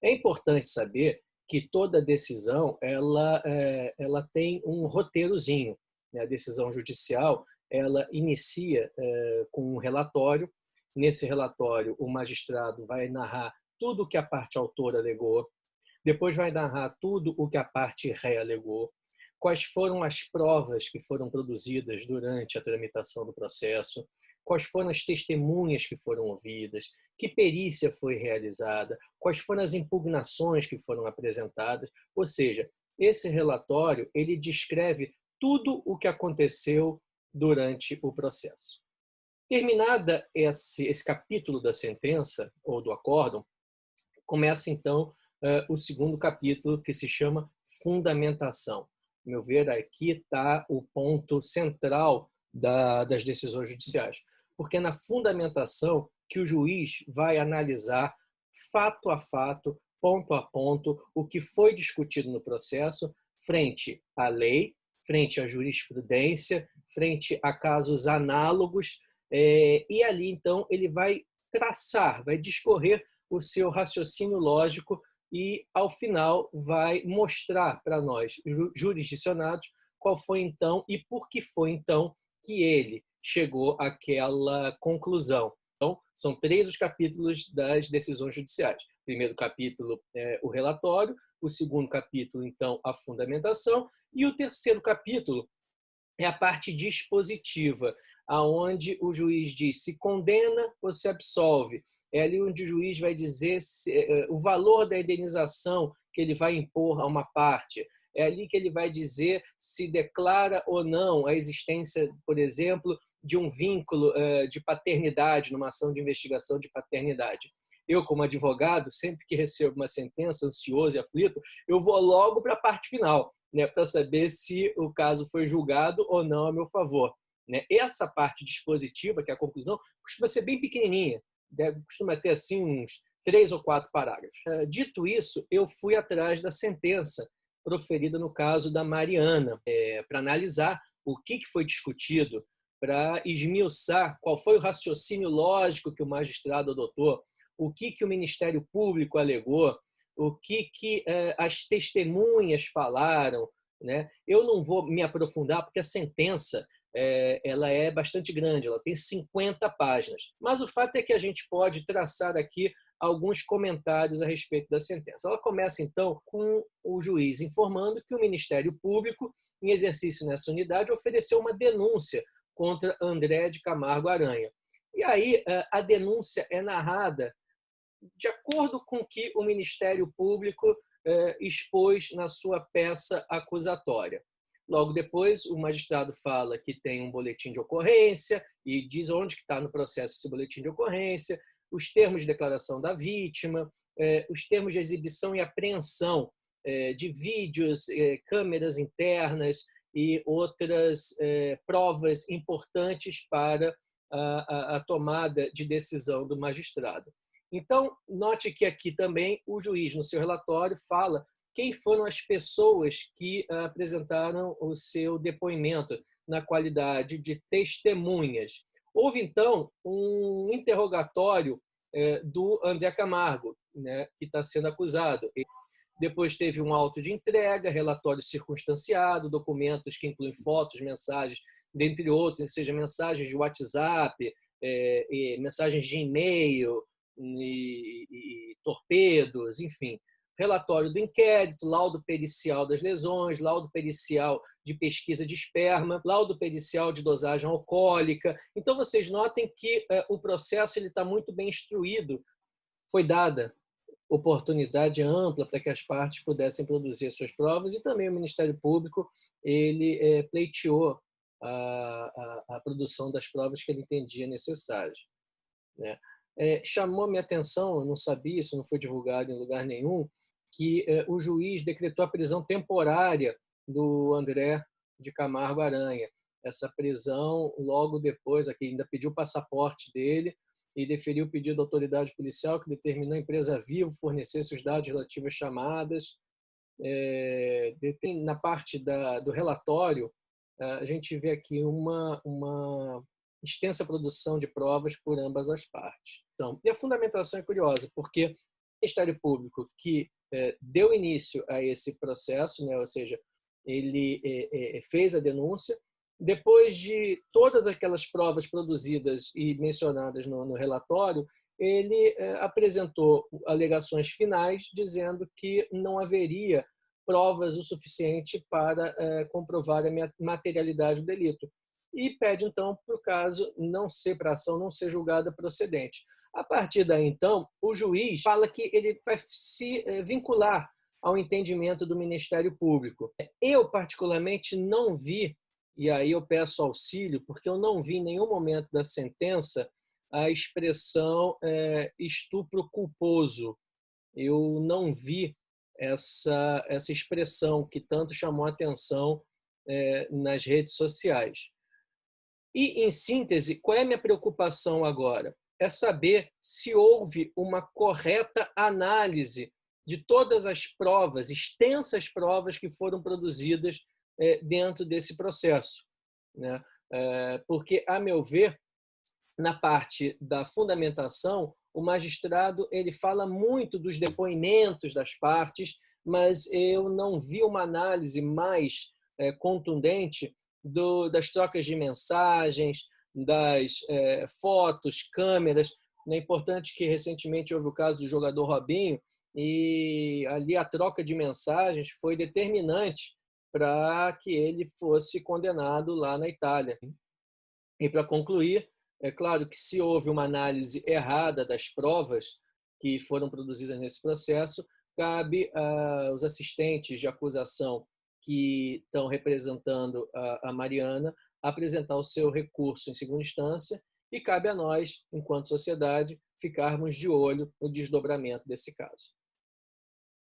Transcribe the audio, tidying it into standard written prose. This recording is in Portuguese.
É importante saber que toda decisão ela tem um roteirozinho, né? A decisão judicial ela inicia com um relatório. Nesse relatório, o magistrado vai narrar tudo o que a parte autora alegou, depois vai narrar tudo o que a parte ré alegou, quais foram as provas que foram produzidas durante a tramitação do processo, quais foram as testemunhas que foram ouvidas, que perícia foi realizada, quais foram as impugnações que foram apresentadas. Ou seja, esse relatório ele descreve tudo o que aconteceu durante o processo. Terminada esse capítulo da sentença ou do acórdão, começa então o segundo capítulo, que se chama fundamentação. A meu ver, aqui está o ponto central das decisões judiciais, porque é na fundamentação que o juiz vai analisar fato a fato, ponto a ponto, o que foi discutido no processo, frente à lei, frente à jurisprudência, frente a casos análogos, e ali, então, ele vai traçar, vai discorrer o seu raciocínio lógico e, ao final, vai mostrar para nós, jurisdicionados, qual foi, então, e por que foi, então, que ele chegou àquela conclusão. Então, são 3 os capítulos das decisões judiciais. O primeiro capítulo é o relatório, o segundo capítulo, então, a fundamentação, e o terceiro capítulo é a parte dispositiva, aonde o juiz diz se condena ou se absolve. É ali onde o juiz vai dizer o valor da indenização que ele vai impor a uma parte. É ali que ele vai dizer se declara ou não a existência, por exemplo, de um vínculo de paternidade, numa ação de investigação de paternidade. Eu, como advogado, sempre que recebo uma sentença, ansioso e aflito, eu vou logo para a parte final, né, para saber se o caso foi julgado ou não a meu favor. Né? Essa parte dispositiva, que é a conclusão, costuma ser bem pequenininha, né? Costuma ter assim uns 3 ou 4 parágrafos. Dito isso, eu fui atrás da sentença proferida no caso da Mariana, para analisar o que foi discutido, para esmiuçar qual foi o raciocínio lógico que o magistrado adotou, o que o Ministério Público alegou, o que as testemunhas falaram. Né? Eu não vou me aprofundar, porque a sentença ela é bastante grande, ela tem 50 páginas. Mas o fato é que a gente pode traçar aqui alguns comentários a respeito da sentença. Ela começa, então, com o juiz informando que o Ministério Público, em exercício nessa unidade, ofereceu uma denúncia contra André de Camargo Aranha. E aí a denúncia é narrada de acordo com o que o Ministério Público expôs na sua peça acusatória. Logo depois, o magistrado fala que tem um boletim de ocorrência e diz onde que está no processo esse boletim de ocorrência, os termos de declaração da vítima, os termos de exibição e apreensão de vídeos, câmeras internas e outras provas importantes para a tomada de decisão do magistrado. Então, note que aqui também o juiz, no seu relatório, fala quem foram as pessoas que apresentaram o seu depoimento na qualidade de testemunhas. Houve, então, um interrogatório do André Camargo, né, que está sendo acusado. Depois teve um auto de entrega, relatório circunstanciado, documentos que incluem fotos, mensagens, dentre outros, ou seja, mensagens de WhatsApp, mensagens de e-mail, e torpedos, enfim. Relatório do inquérito, laudo pericial das lesões, laudo pericial de pesquisa de esperma, laudo pericial de dosagem alcoólica. Então, vocês notem que o processo está muito bem instruído. Foi dada oportunidade ampla para que as partes pudessem produzir suas provas e também o Ministério Público ele pleiteou a produção das provas que ele entendia necessárias. Né? Chamou minha atenção, eu não sabia, isso não foi divulgado em lugar nenhum, que o juiz decretou a prisão temporária do André de Camargo Aranha. Essa prisão, logo depois, aqui ainda pediu o passaporte dele e deferiu o pedido da autoridade policial que determinou a empresa Vivo fornecesse os dados relativos às chamadas. Na parte do relatório, a gente vê aqui uma extensa produção de provas por ambas as partes. E a fundamentação é curiosa, porque Ministério Público que deu início a esse processo, né? Ou seja, ele fez a denúncia. Depois de todas aquelas provas produzidas e mencionadas no relatório, ele apresentou alegações finais dizendo que não haveria provas o suficiente para comprovar a materialidade do delito. E pede, então, para o caso não ser, para a ação não ser julgada procedente. A partir daí, então, o juiz fala que ele vai se vincular ao entendimento do Ministério Público. Eu, particularmente, não vi, e aí eu peço auxílio, porque eu não vi em nenhum momento da sentença a expressão estupro culposo. Eu não vi essa expressão que tanto chamou a atenção nas redes sociais. E, em síntese, qual é a minha preocupação agora? É saber se houve uma correta análise de todas as provas, extensas provas que foram produzidas dentro desse processo, né? Porque, a meu ver, na parte da fundamentação, o magistrado ele fala muito dos depoimentos das partes, mas eu não vi uma análise mais contundente das trocas de mensagens, das fotos, câmeras. É importante que recentemente houve o caso do jogador Robinho, e ali a troca de mensagens foi determinante para que ele fosse condenado lá na Itália. E, para concluir, é claro que se houve uma análise errada das provas que foram produzidas nesse processo, cabe aos assistentes de acusação que estão representando a Mariana apresentar o seu recurso em segunda instância, e cabe a nós, enquanto sociedade, ficarmos de olho no desdobramento desse caso.